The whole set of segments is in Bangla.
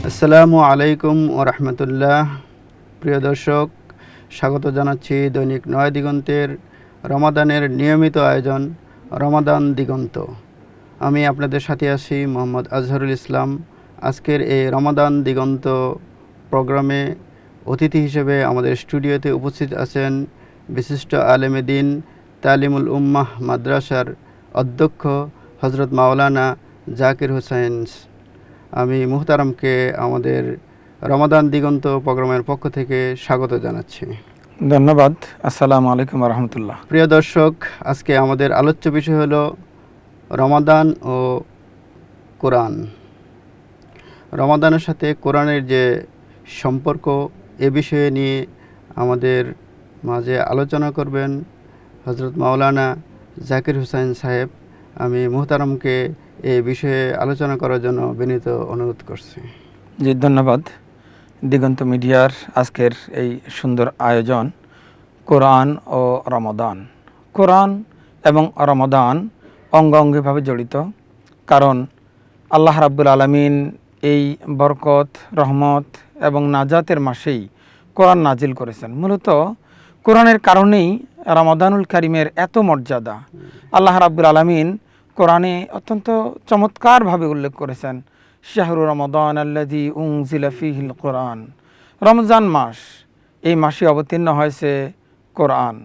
আসসালামু আলাইকুম ওরহমতুল্লাহ। প্রিয় দর্শক, স্বাগত জানাচ্ছি দৈনিক নয় দিগন্তের রমাদানের নিয়মিত আয়োজন রমাদান দিগন্ত। আমি আপনাদের সাথে আছি মোহাম্মদ আজহারুল ইসলাম। আজকের এই রমাদান দিগন্ত প্রোগ্রামে অতিথি হিসেবে আমাদের স্টুডিওতে উপস্থিত আছেন বিশিষ্ট আলেমে দ্বীন তালিমুল উম্মাহ মাদ্রাসার অধ্যক্ষ হজরত মাওলানা জাকির হোসেন। আমি মুহতারামকে আমাদের রমাদান দিগন্ত প্রোগ্রামের পক্ষ থেকে স্বাগত জানাচ্ছি। ধন্যবাদ। আসসালামু আলাইকুম রহমতুল্লাহ। প্রিয় দর্শক, আজকে আমাদের আলোচ্য বিষয় হলো রমাদান ও কোরআন। রমাদানের সাথে কোরআনের যে সম্পর্ক, এ বিষয়ে নিয়ে আমাদের মাঝে আলোচনা করবেন হজরত মাওলানা জাকির হোসেন সাহেব। আমি মুহতারামকে এই বিষয়ে আলোচনা করার জন্য বিনীত অনুরোধ করছি। জি, ধন্যবাদ। দিগন্ত মিডিয়ার আজকের এই সুন্দর আয়োজন কোরআন ও রমাদান। কোরআন এবং রমাদান অঙ্গাঙ্গিভাবে জড়িত, কারণ আল্লাহ রাব্বুল আলামিন এই বরকত, রহমত এবং নাজাতের মাসেই কোরআন নাজিল করেছেন। মূলত কোরআনের কারণেই রমাদানুল কারিমের এত মর্যাদা। আল্লাহ রাব্বুল আলামিন কোরআনে অত্যন্ত চমৎকারভাবে উল্লেখ করেছেন, শাহরু রমাদান আল্লাযী উনজিলা ফীহিল কোরআন। রমজান মাস, এই মাসে অবতীর্ণ হয়েছে কোরআন।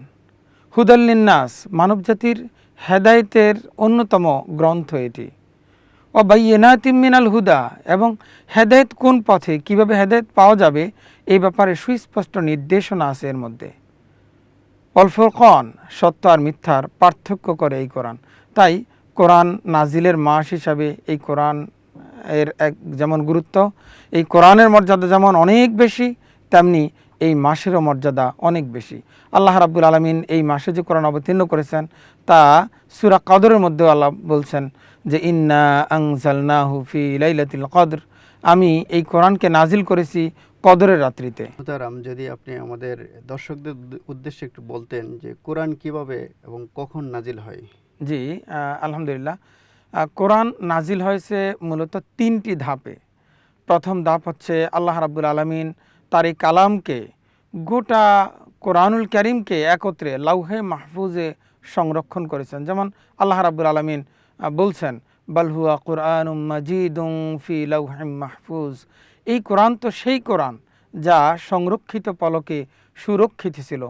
হুদাল লিন্নাস, মানবজাতির হেদায়েতের অন্যতম গ্রন্থ এটি। ও বাইয়িনাতিম মিনাল হুদা, এবং হেদায়েত কোন পথে, কিভাবে হেদায়েত পাওয়া যাবে, এই ব্যাপারে সুস্পষ্ট নির্দেশনা আছে এর মধ্যে। অল ফুরকান, সত্য আর মিথ্যার পার্থক্য করে এই কোরআন। তাই কোরআন নাজিলের মাস হিসাবে এই কোরআন এর যেমন গুরুত্ব, এই কোরআনের মর্যাদা যেমন অনেক বেশি, তেমনি এই মাসেরও মর্যাদা অনেক বেশি। আল্লাহ রাব্বুল আলামিন এই মাসে যে কোরআন অবতীর্ণ করেছেন তা সূরা কদরের মধ্যেও আল্লাহ বলছেন যে ইন্না আনজালনাহু ফি লাইলাতিল কদর, আমি এই কোরআনকে নাজিল করেছি কদরের রাত্রিতে। মুহতারাম, যদি আপনি আমাদের দর্শকদের উদ্দেশ্যে একটু বলতেন যে কোরআন কিভাবে এবং কখন নাজিল হয়। জি, আলহামদুলিল্লাহ। কোরআন নাজিল হয়েছে মূলত তিনটি ধাপে। প্রথম ধাপ হচ্ছে আল্লাহ রাব্বুল আলামিন তার এই কালামকে, গোটা কোরআনুল কারীমকে একত্রে লাউহে মাহফুজে সংরক্ষণ করেছেন। যেমন আল্লাহ রাব্বুল আলামিন বলছেন, বাল হুয়া কুরআনুম মাজিদুন ফি লাউহিম মাহফুজ। এই কোরআন তো সেই কোরআন যা সংরক্ষিত পলকে সুরক্ষিত ছিল।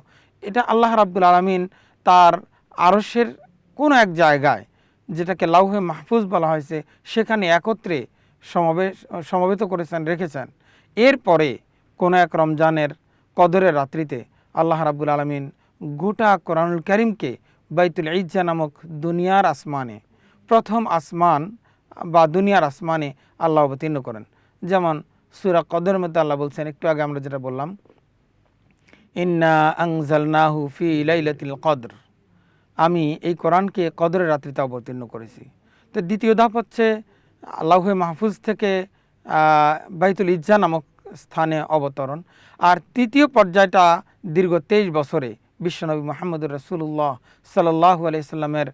এটা আল্লাহ রাব্বুল আলামিন তার আরশের কোনো এক জায়গায়, যেটাকে লাউহে মাহফুজ বলা হয়েছে, সেখানে একত্রে সমবেত করেছেন, রেখেছেন। এরপরে কোনো এক রমজানের কদরের রাত্রিতে আল্লাহ রাব্বুল আলামিন গোটা কোরআনুল কারীমকে বাইতুল ইজ্জা নামক দুনিয়ার আসমানে, প্রথম আসমান বা দুনিয়ার আসমানে আল্লাহ অবতীর্ণ করেন। যেমন সূরা কদরের মধ্যে আল্লাহ বলছেন, একটু আগে আমরা যেটা বললাম, ইন্না আনজালনাহু ফি লাইলাতিল কদর, আমি এই কোরআনকে কদরের রাত্রিতে অবতীর্ণ করেছি। তো দ্বিতীয় ধাপ হচ্ছে লাউহে মাহফুজ থেকে বাইতুল ইজ্জা নামক স্থানে অবতরণ। আর তৃতীয় পর্যায়টা দীর্ঘ 23 বছরে বিশ্বনবী মুহাম্মদুর রাসূলুল্লাহ সাল্লাল্লাহু আলাইহি সাল্লামের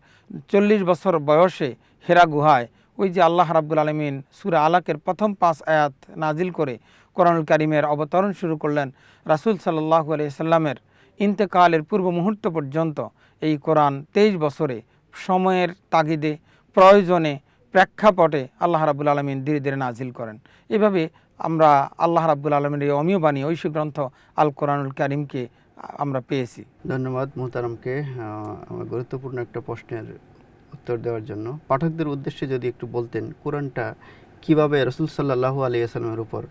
40 বছর বয়সে হেরা গুহায়, ওই যে আল্লাহ রাব্বুল আলামিন সূরা আলাকের প্রথম 5 আয়াত নাজিল করে কোরআনুল কারীমের অবতরণ শুরু করলেন। রাসূল সাল্লাল্লাহু আলাইহি সাল্লামের ইন্তেকালের পূর্ব মুহূর্ত পর্যন্ত এই কোরআন 23 বছরে সময়ের তাগিদে, প্রয়োজনে, প্রেক্ষাপটে আল্লাহ রাব্বুল আলামিন ধীরে ধীরে নাজিল করেন। এভাবে আমরা আল্লাহ রাব্বুল আলামিনের এই অমীয় বাণী, ঐশী গ্রন্থ আল কোরআনুল কারীমকে আমরা পেয়েছি। ধন্যবাদ মুহতারামকে আমার গুরুত্বপূর্ণ একটা প্রশ্নের উত্তর দেওয়ার জন্য। পাঠকদের উদ্দেশ্যে যদি একটু বলতেন কোরআনটা কিভাবে রাসূল সাল্লাল্লাহু আলাইহি ওয়াসাল্লামের উপর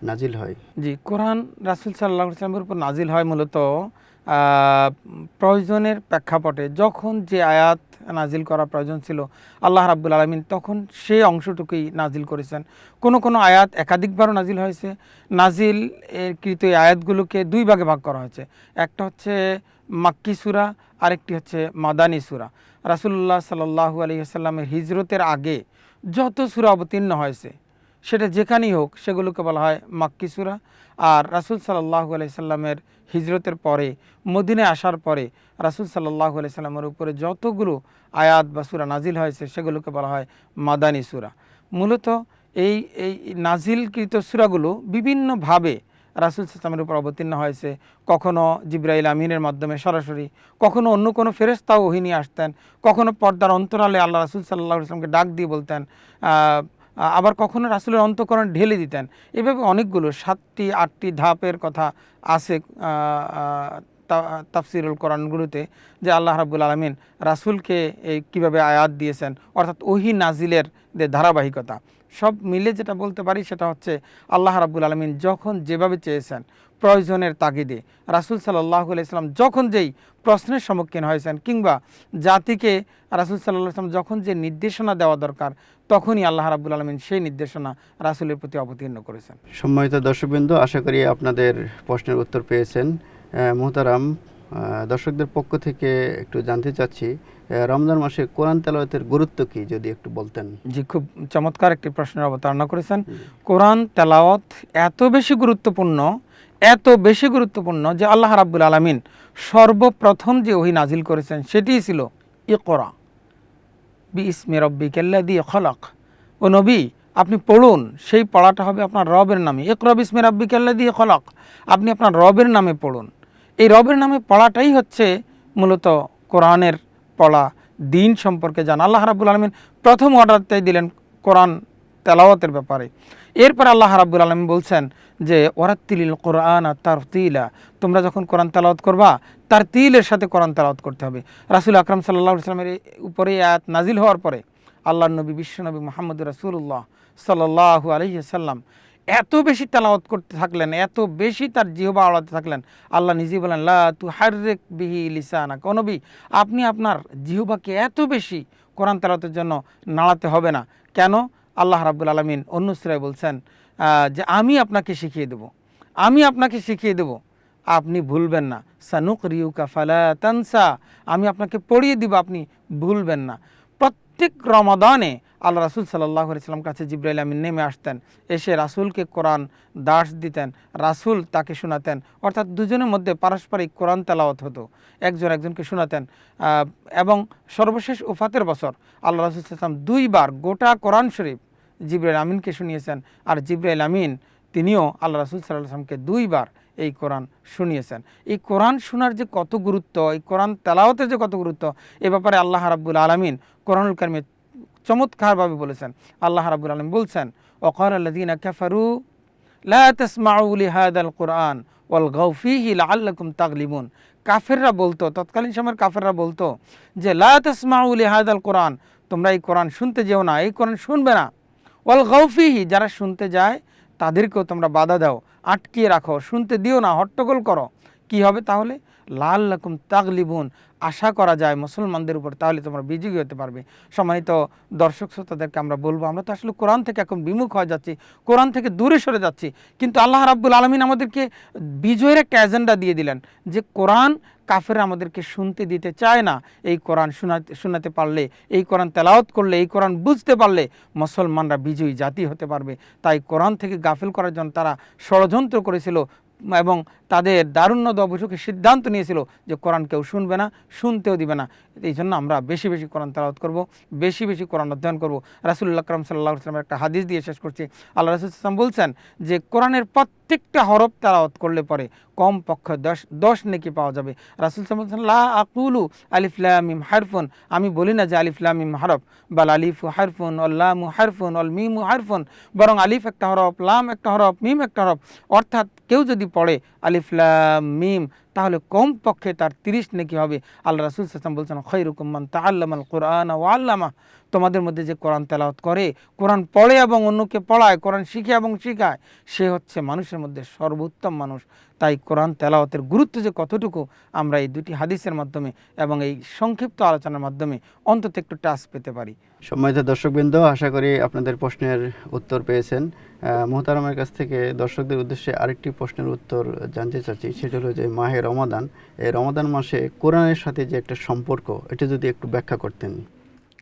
নাজিল হয়। জি, কোরআন রাসূল সাল্লাল্লাহু আলাইহি ওয়াসাল্লামের উপর নাজিল হয় মূলত প্রয়োজনের প্রেক্ষাপটে। যখন যে আয়াত নাজিল করা প্রয়োজন ছিল, আল্লাহ রাব্বুল আলামিন তখন সেই অংশটুকুই নাজিল করেছেন। কোনো কোনো আয়াত একাধিকবারও নাজিল হয়েছে। নাজিল কৃত এই আয়াতগুলোকে দুই ভাগে ভাগ করা হয়েছে। একটা হচ্ছে মাক্কি সূরা, আরেকটি হচ্ছে মাদানী সূরা। রাসূলুল্লাহ সাল্লাল্লাহু আলাইহি ওয়াসাল্লামের হিজরতের আগে যত সূরা অবতীর্ণ হয়েছে, সেটা যেখানেই হোক, সেগুলোকে বলা হয় মাক্কি সূরা। আর রাসূল সাল্লাল্লাহু আলাইহি সাল্লামের হিজরতের পরে, মদিনায় আসার পরে রাসূল সাল্লাল্লাহু আলাইহি সাল্লামের উপরে যতগুলো আয়াত বা সূরা নাজিল হয়েছে, সেগুলোকে বলা হয় মাদানী সূরা। মূলত এই এই নাজিলকৃত সূরাগুলো বিভিন্নভাবে রাসূল সাল্লাল্লাহু আলাইহি ওয়াসাল্লামের উপর অবতীর্ণ হয়েছে। কখনো জিবরাইল আমিনের মাধ্যমে সরাসরি, কখনো অন্য কোনো ফেরেশতাও ওহী নিয়ে আসতেন, কখনো পর্দার অন্তরালে আল্লাহ রাসূল সাল্লাল্লাহু আলাইহি ওয়াসাল্লামকে ডাক দিয়ে বলতেন, আবার কখনো রাসূলের অন্তঃকরণ ঢেলে দিতেন। এভাবে অনেকগুলো 7টি 8টি ধাপের কথা আছে তাফসিরুল কোরআনগুলোতে, যে আল্লাহ রাব্বুল আলামিন রাসূলকে এই কীভাবে আয়াত দিয়েছেন, অর্থাৎ ওহী নাজিলের যে ধারাবাহিকতা। সব মিলে যেটা বলতে পারি সেটা হচ্ছে আল্লাহ রাব্বুল আলামিন যখন যেভাবে চেয়েছেন, প্রয়োজনের তাগিদে রাসূল সাল্লাল্লাহু আলাইহি সাল্লাম যখন যেই প্রশ্নের সম্মুখীন হয়েছেন, কিংবা জাতিকে রাসূল সাল্লাল্লাহু আলাইহি সাল্লাম যখন যে নির্দেশনা দেওয়া দরকার, তখনই আল্লাহ রাব্বুল আলামিন সেই নির্দেশনা রাসূলের প্রতি অবতীর্ণ করেছেন। সম্মানিত দর্শকবৃন্দ, আশা করি আপনাদের প্রশ্নের উত্তর পেয়েছেন। মোহতারাম, দর্শকদের পক্ষ থেকে একটু জানতে চাচ্ছি, রমজান মাসে কোরআন তেলাওয়াতের গুরুত্ব কি, যদি একটু বলতেন। জি, খুব চমৎকার একটি প্রশ্নের অবতারণা করেছেন। কোরআন তেলাওয়াত এত বেশি গুরুত্বপূর্ণ যে আল্লাহ রাব্বুল আলামিন সর্বপ্রথম যে ওহী নাজিল করেছেন সেটিই ছিল ইকরা বিইসমি রাব্বিকাল্লাযী খলাক। ও নবী, আপনি পড়ুন, সেই পড়াটা হবে আপনার রবের নামে। ইকরা বিইসমি রাব্বিকাল্লাযী খলাক, আপনি আপনার রবের নামে পড়ুন। এই রবের নামে পড়াটাই হচ্ছে মূলত কোরআনের পড়া, দিন সম্পর্কে জানা। আল্লাহ রাব্বুল আলামিন প্রথম অর্ডারটাই দিলেন কোরআন তেলাওয়াতের ব্যাপারে। এরপর আল্লাহ রাব্বুল আলামিন বলছেন যে ওয়ারাত্তিলিল কোরআন তারতিলা, তোমরা যখন কোরআন তেলাওয়াত করবা তারতিলের সাথে কোরআন তেলাওয়াত করতে হবে। রাসূল আকরাম সাল্লাল্লাহু আলাইহি ওয়াসাল্লামের উপরে আয়াত নাজিল হওয়ার পরে আল্লাহর নবী বিশ্বনবী মুহাম্মদুর রাসূলুল্লাহ সাল্লাল্লাহু আলাইহি ওয়াসাল্লাম এত বেশি তেলাওয়াত করতে থাকলেন, এত বেশি তার জিহবা আওড়াতে থাকলেন, আল্লাহ নিজেই বলেন লা তুহাররিক বিহি লিসানাক, ও নবী আপনি আপনার জিহবাকে এত বেশি কোরআন তেলাওয়াতের জন্য নাড়াতে হবে না। কেন? আল্লাহ রাব্বুল আলামিন অন্য সূরায় বলছেন যে আমি আপনাকে শিখিয়ে দেব, আপনি ভুলবেন না। সানুকরিউকা ফালা তানসা, আমি আপনাকে পড়িয়ে দিব, আপনি ভুলবেন না। প্রত্যেক রমাদানে আল্লাহ রাসূল সাল্লাল্লাহু আলাইহি ওয়াসাল্লাম কাছে জিবরাইল আমিন নেমে আসতেন, এসে রাসূলকে কোরআন দাস দিতেন, রাসূল তাকে শোনাতেন, অর্থাৎ দুজনের মধ্যে পারস্পরিক কোরআন তেলাওয়াত হতো, একজন একজনকে শোনাতেন। এবং সর্বশেষ ওফাতের বছর আল্লাহ রাসূল সাল্লাল্লাহু আলাইহি ওয়াসাল্লাম 2 বার গোটা কোরআন শরীফ জিবরাইল আমিনকে শুনিয়েছেন, আর জিবরাইল আমিন তিনিও আল্লাহ রাসূল সাল্লাল্লাহু আলাইহি ওয়াসাল্লামকে 2 বার এই কোরআন শুনিয়েছেন। এই কোরআন শোনার যে কত গুরুত্ব, এই কোরআন তেলাওয়াতের যে কত গুরুত্ব, এ ব্যাপারে আল্লাহ রাব্বুল আলামিন কোরআনুল কারিমে চমৎকারভাবে বলেছেন। আল্লাহ রাব্বুল আলামিন বলছেন ওয়াকাল আল্লাযীনা কাফারু লা তাসমাউ লিহাদাল কুরআন ওয়ালগাউ ফীহি লাআল্লাকুম তাগলিবুন। কাফেররা বলতো, তৎকালীন সময়ের কাফেররা বলতো যে লা তাসমাউ লিহাদাল কুরআন, তোমরা এই কোরআন শুনতে যেও না, এই কোরআন শুনবে না। ওয়ালগাউ ফীহি, যারা শুনতে যায় তাদেরকেও তোমরা বাধা দাও, আটকিয়ে রাখো, শুনতে দিও না, হট্টগোল করো। কি হবে তাহলে? লাআল্লাকুম তাগলিবুন, আশা করা যায় মুসলমানদের উপর তাহলে তোমরা বিজয়ী হতে পারবে। সম্মানিত দর্শক শ্রোতাদেরকে আমরা বলবো, আমরা তো আসলে কোরআন থেকে এখন বিমুখ হয়ে যাচ্ছি, কোরআন থেকে দূরে সরে যাচ্ছি, কিন্তু আল্লাহ রাব্বুল আলামিন আমাদেরকে বিজয়ের একটা এজেন্ডা দিয়ে দিলেন যে কোরআন কাফেররা আমাদেরকে শুনতে দিতে চায় না। এই কোরআন শোনাতে পারলে, এই কোরআন তেলাওয়াত করলে, এই কোরআন বুঝতে পারলে মুসলমানরা বিজয়ী জাতি হতে পারবে। তাই কোরআন থেকে গাফিল করার জন্য তারা ষড়যন্ত্র করেছিল এবং তাদের দারুণ্যদ বৈঠকে সিদ্ধান্ত নিয়েছিল যে কোরআন কেউ শুনবে না, শুনতেও দিবে না। এই জন্য আমরা বেশি বেশি কোরআন তেলাওয়াত করব, বেশি বেশি কোরআন অধ্যয়ন করব। রাসূলুল্লাহ আকরাম সাল্লাল্লাহু আলাইহি ওয়াসাল্লামের একটা হাদিস দিয়ে শেষ করছি। আল্লাহ রাসূল সাল্লাল্লাহু আলাইহি ওয়াসাল্লাম বলছেন যে কোরআনের প্রত্যেকটা হরফ তেলাওয়াত করলে পরে কমপক্ষে 10 নেকি পাওয়া যাবে। রাসূল সাল্লাল্লাহু আলাইহি ওয়াসাল্লাম লা আকুলু আলিফ লাম মিম হারফুন, আমি বলি না যে আলিফ লাম মিম হরফ, বাল আলিফু হারফুন ওয়াল লামু হারফুন ওয়াল মিমু হারফুন, বরং আলিফ একটা হরফ, লাম একটা হরফ, মিম একটা হরফ। অর্থাৎ কেউ যদি পড়ে আলিফ লাম মিম তাহলে কমপক্ষে তার 30 নেকি হবে। আল্লাহ রাসূল সাল্লাল্লাহু আলাইহি ওয়াসাল্লাম বলছেন খায়রুকুম মান তাআল্লামাল কুরআনা ওয়া আল্লামা, তোমাদের মধ্যে যে কোরআন তেলাওয়াত করে, কোরআন পড়ে এবং অন্যকে পড়ায়, কোরআন শিখে এবং শেখায়, সে হচ্ছে মানুষের মধ্যে সর্বোত্তম মানুষ। তাই কোরআন তেলাওয়াতের গুরুত্ব যে কতটুকু আমরা এই দুটি হাদিসের মাধ্যমে এবং এই সংক্ষিপ্ত আলোচনার মাধ্যমে অন্তত একটু টাচ পেতে পারি। সম্মানিত দর্শকবৃন্দ, আশা করি আপনাদের প্রশ্নের উত্তর পেয়েছেন। মোহতারামের কাছ থেকে দর্শকদের উদ্দেশ্যে আরেকটি প্রশ্নের উত্তর জানতে চাচ্ছি, সেটা হলো যে মাহে রমাদান, এই রমাদান মাসে কোরআনের সাথে যে একটা সম্পর্ক, এটা যদি একটু ব্যাখ্যা করতেন।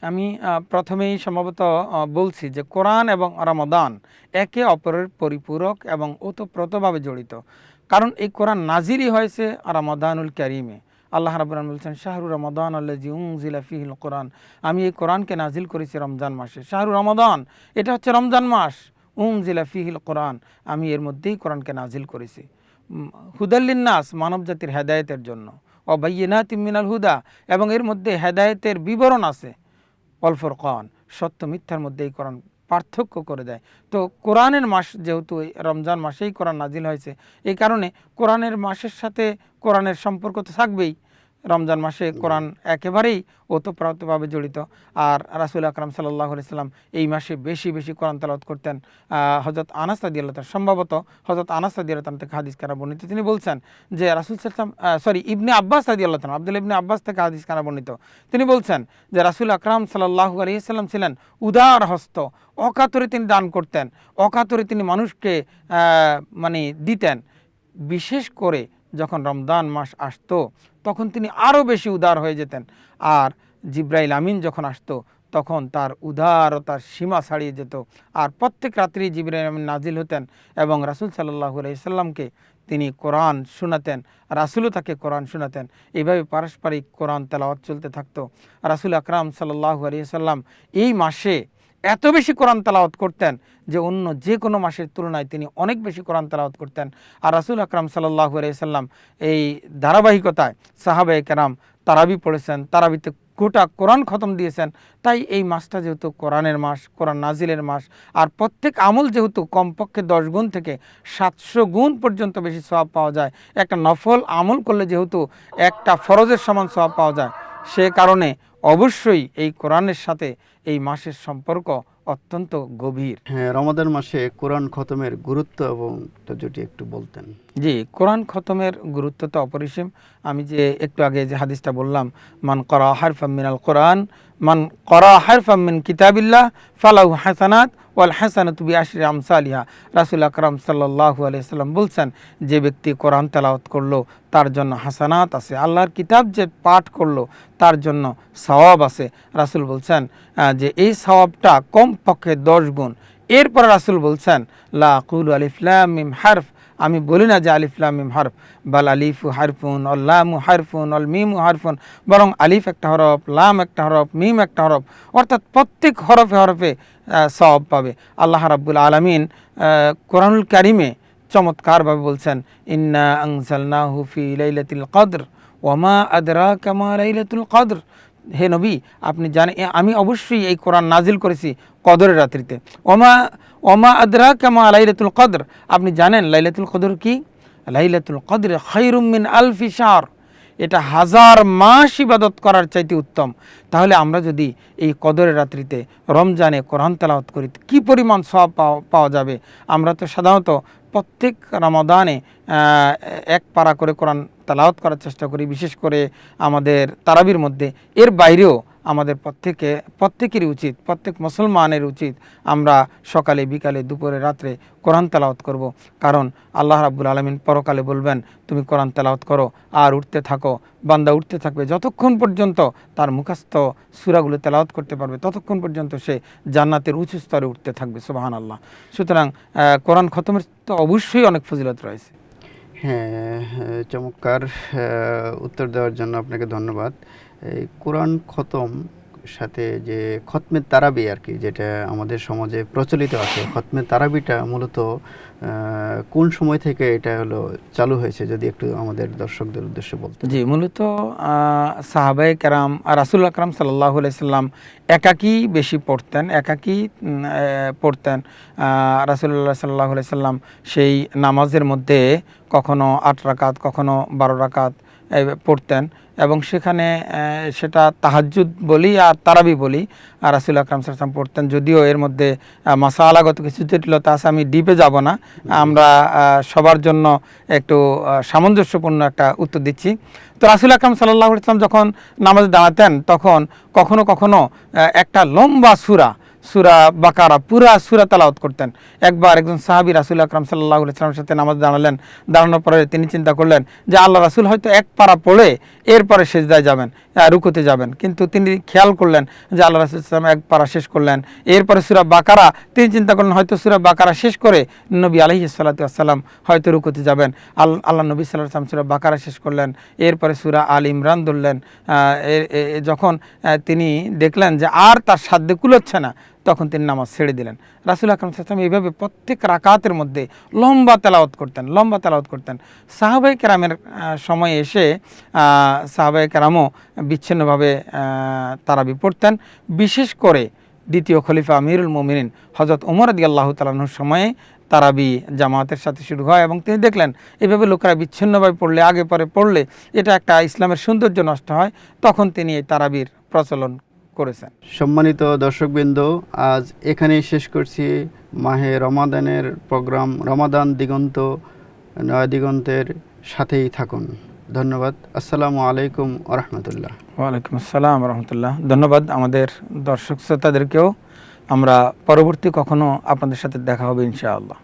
আমি প্রথমেই সম্ভবত বলছি যে কোরআন এবং রমাদান একে অপরের পরিপূরক এবং ওতপ্রোতভাবে জড়িত। কারণ এই কোরআন নাজিলই হয়েছে রমাদানুল কারিমে, আল্লাহ রাব্বুল আলামিন বলছেন শাহরু রমাদান আল্লাযী উনজিলা ফীহিল কোরআন, আমি এই কোরআনকে নাজিল করেছি রমজান মাসে। শাহরু রমাদান, এটা হচ্ছে রমজান মাস। উনজিলা ফীহিল কোরআন, আমি এর মধ্যেই কোরআনকে নাজিল করেছি। হুদাল্লিন নাস, মানব জাতির হেদায়েতের জন্য। ও বাইয়িনাতিম মিনাল হুদা, এবং এর মধ্যে হেদায়েতের বিবরণ আছে। ওয়াল ফুরকান, সত্য মিথ্যার মধ্যে এই কোরআন পার্থক্য করে দেয়। তো কোরআনের মাস যেহেতু এই রমজান মাসেই কোরআন নাজিল হয়েছে, এই কারণে কোরআনের মাসের সাথে কোরআনের সম্পর্ক তো থাকবেই। রমজান মাসে কোরআন একেবারেই ওতপ্রোতভাবে জড়িত। আর রাসূল আকরাম সাল্লাল্লাহু আলাইহি সাল্লাম এই মাসে বেশি বেশি কোরআন তেলাওয়াত করতেন। হযরত আনাস রাদিয়াল্লাহু তাআলা, সম্ভবত হযরত আনাস রাদিয়াল্লাহু তাআলা থেকে হাদিস কারা বর্ণিত, তিনি বলছেন যে রাসূল সাল্লাল্লাহু আলাইহি সাল্লাম ইবনে আব্বাস রাদিয়াল্লাহু তাআলা, আব্দুল্লাহ ইবনে আব্বাস থেকে হাদিস কারা বর্ণিত, তিনি বলছেন যে রাসূল আকরাম সাল্লাল্লাহু আলাইহি সাল্লাম ছিলেন উদার হস্ত, অকাতরে তিনি দান করতেন, অকাতরে তিনি মানুষকে মানে দিতেন। বিশেষ করে যখন রমজান মাস আসতো তখন তিনি আরও বেশি উদার হয়ে যেতেন। আর জিব্রাইল আমিন যখন আসতো তখন তার উদারতার সীমা ছাড়িয়ে যেত। আর প্রত্যেক রাত্রি জিব্রাইল আমিন নাজিল হতেন এবং রাসূল সাল্লাল্লাহু আলাইহি সাল্লামকে তিনি কোরআন শোনাতেন, রাসূলও তাকে কোরআন শোনাতেন। এইভাবে পারস্পরিক কোরআন তেলাওয়াত চলতে থাকতো। রাসূল আকরাম সাল্লাল্লাহু আলাইহি সাল্লাম এই মাসে এত বেশি কোরআন তেলাওয়াত করতেন যে অন্য যে কোনো মাসের তুলনায় তিনি অনেক বেশি কোরআন তেলাওয়াত করতেন। আর রাসূল আকরাম সাল্লাল্লাহু আলাইহি সাল্লাম এই ধারাবাহিকতায় সাহাবায়ে কেরাম তারাবি পড়েছেন, তারাবিতে গোটা কোরআন খতম দিয়েছেন। তাই এই মাসটা যেহেতু কোরআনের মাস, কোরআন নাজিলের মাস, আর প্রত্যেক আমল যেহেতু কমপক্ষে 10 গুণ থেকে 700 গুণ পর্যন্ত বেশি সওয়াব পাওয়া যায়, একটা নফল আমল করলে যেহেতু একটা ফরজের সমান সওয়াব পাওয়া যায়, সে কারণে অবশ্যই এই কোরআনের সাথে এই মাসের সম্পর্ক অত্যন্ত গভীর। হ্যাঁ, রমাদান মাসে কোরআন খতমের গুরুত্ব এবং যদি একটু বলতেন। জি, কোরআন খতমের গুরুত্ব তো অপরিসীম। আমি যে একটু আগে যে হাদিসটা বললাম, মান করা হারফাম মিনাল কোরআন, মান করা হারফাম মিন কিতাবিল্লাহ ফালাহু হাসানাত ওয়াল হাসানাতু বিআশরি আমসালিহা। রাসূল আকরাম সাল্লাল্লাহু আলাইহি সাল্লাম বলছেন, যে ব্যক্তি কোরআন তেলাওয়াত করলো তার জন্য হাসানাত আছে, আল্লাহর কিতাব যে পাঠ করলো তার জন্য সওয়াব আছে। রাসূল বলছেন যে এই সওয়াবটা কমপক্ষে 10 গুণ। এরপর রাসূল বলছেন, লা আকুলু আলিফ লাম মিম হারফ, আমি বলি না যে আলিফ লাম মিম হরফ, বাল আলিফু হারফুন অল লামু হারফুন অল মিমু হারফুন, বরং আলিফ একটা হরফ, লাম একটা হরফ, মিম একটা হরফ, অর্থাৎ প্রত্যেক হরফে হরফে সওয়াব পাবে। আল্লাহ রাব্বুল আলামিন কোরআনুল কারিমে চমৎকারভাবে বলছেন, ইন্না আনজালনাহু ফি লাইলাতিল কদর ওয়া মা আদরাকা মা লাইলাতুল কদর। হে নবী, আপনি জানেন আমি অবশ্যই এই কোরআন নাজিল করেছি কদরের রাত্রিতে। ওমা আদরাকা মা লাইলাতুল কদর, আপনি জানেন লাইলাতুল কদর কি? লাইলাতুল কদর খায়রুম মিন আলফি শাহর, এটা 1000 মাস ইবাদত করার চাইতে উত্তম। তাহলে আমরা যদি এই কদরের রাত্রিতে রমজানে কোরআন তেলাওয়াত করি কি পরিমাণ সওয়াব পাওয়া যাবে। আমরা তো সাধারণত প্রত্যেক রমাদানে এক পারা করে কোরআন তেলাওয়াত করার চেষ্টা করি, বিশেষ করে আমাদের তারাবির মধ্যে। এর বাইরেও আমাদের প্রত্যেকেরই উচিত, প্রত্যেক মুসলমানের উচিত আমরা সকালে, বিকালে, দুপুরে, রাত্রে কোরআন তেলাওয়াত করব। কারণ আল্লাহ রাব্বুল আলামিন পরকালে বলবেন, তুমি কোরআন তেলাওয়াত করো আর উঠতে থাকো। বান্দা উঠতে থাকবে যতক্ষণ পর্যন্ত তার মুখস্থ সূরাগুলো তেলাওয়াত করতে পারবে, ততক্ষণ পর্যন্ত সে জান্নাতের উঁচু স্তরে উঠতে থাকবে। সুবহানাল্লাহ। সুতরাং কোরআন খতমের তো অবশ্যই অনেক ফজিলত রয়েছে। হ্যাঁ, চমৎকার উত্তর দেওয়ার জন্য আপনাকে ধন্যবাদ। এই কোরআন খতম সাথে যে খতমে তারাবি আর কি, যেটা আমাদের সমাজে প্রচলিত আছে, খতমে তারাবিটা মূলত কোন সময় থেকে এটা হলো চালু হয়েছে, যদি একটু আমাদের দর্শকদের উদ্দেশ্যে বলতেন। জি, মূলত সাহাবায়ে কেরাম আর রাসূল আকরাম সাল্লাল্লাহু আলাইহি সাল্লাম একাকী বেশি পড়তেন, রাসূলুল্লাহ সাল্লাল্লাহু আলাইহি সাল্লাম সেই নামাজের মধ্যে কখনো 8 রাকাত, কখনো 12 রাকাত পড়তেন, এবং সেখানে সেটা তাহাজ্জুদ বলি আর তারাবি বলি, আর রাসূল আকরাম সাল্লাল্লাহু আলাইহি ওয়াসাল্লাম পড়তেন। যদিও এর মধ্যে মাসালাগত কিছু জটিলতা আছে, আমি ডিপে যাব না, আমরা সবার জন্য একটু সামঞ্জস্যপূর্ণ একটা উত্তর দিচ্ছি। তো রাসূল আকরাম সাল্লাল্লাহু আলাইহি ওয়াসাল্লাম যখন নামাজে দাঁড়াতেন তখন কখনো কখনো একটা লম্বা সূরা বাকারা পুরা সূরা তেলাওয়াত করতেন। একবার একজন সাহাবী রাসূল আকরাম সাল্লাল্লাহু আলাইহি ওয়াসাল্লামের সাথে নামাজ দাঁড়ানোর পরে তিনি চিন্তা করলেন যে আল্লাহ রাসূল হয়তো এক পারা পড়ে এরপরে সিজদায় যাবেন, রুকুতে যাবেন, কিন্তু তিনি খেয়াল করলেন যে আল্লাহ রাসূল সাল্লাল্লাহু আলাইহি ওয়াসাল্লাম এক পারা শেষ করলেন, এরপরে সূরা বাকারা, তিনি চিন্তা করলেন হয়তো সূরা বাকারা শেষ করে নবী আলাইহিস সালাতু ওয়াস সালাম হয়তো রুকুতে যাবেন। আল্লাহ নবী সাল্লাল্লাহু আলাইহি ওয়াসাল্লাম সূরা বাকারা শেষ করলেন, এরপরে সূরা আল ইমরান ধরলেন। যখন তিনি দেখলেন যে আর তার সাধ্যে কুলোচ্ছে না, তখন তিনি নামাজ ছেড়ে দিলেন। রাসূল আকরাম সাল্লাল্লাহু আলাইহি ওয়াসাল্লাম এইভাবে প্রত্যেক রাকাতের মধ্যে লম্বা তেলাওয়াত করতেন। সাহাবায়ে কেরামের সময় এসে সাহাবায়ে কেরামও বিচ্ছিন্নভাবে তারাবি পড়তেন। বিশেষ করে দ্বিতীয় খলিফা আমিরুল মুমিনিন হযরত ওমর রাদিয়াল্লাহু তাআলা আনহুর সময়ে তারাবি জামাতের সাথে শুরু হয় এবং তিনি দেখলেন এভাবে লোকেরা বিচ্ছিন্নভাবে পড়লে, আগে পরে পড়লে এটা একটা ইসলামের সৌন্দর্য নষ্ট হয়, তখন তিনি এই তারাবির প্রচলন করেছেন। সম্মানিত দর্শকবৃন্দ, আজ এখানেই শেষ করছি মাহে রমাদানের প্রোগ্রাম রমাদান দিগন্ত। নয়া দিগন্তের সাথেই থাকুন। ধন্যবাদ। আসসালামু আলাইকুম ওয়া রাহমাতুল্লাহ। ওয়ালাইকুম আসসালাম ওয়া রাহমাতুল্লাহ। ধন্যবাদ আমাদের দর্শক শ্রোতাদেরকেও। আমরা পরবর্তী কখনো আপনাদের সাথে দেখা হবে ইনশাআল্লাহ।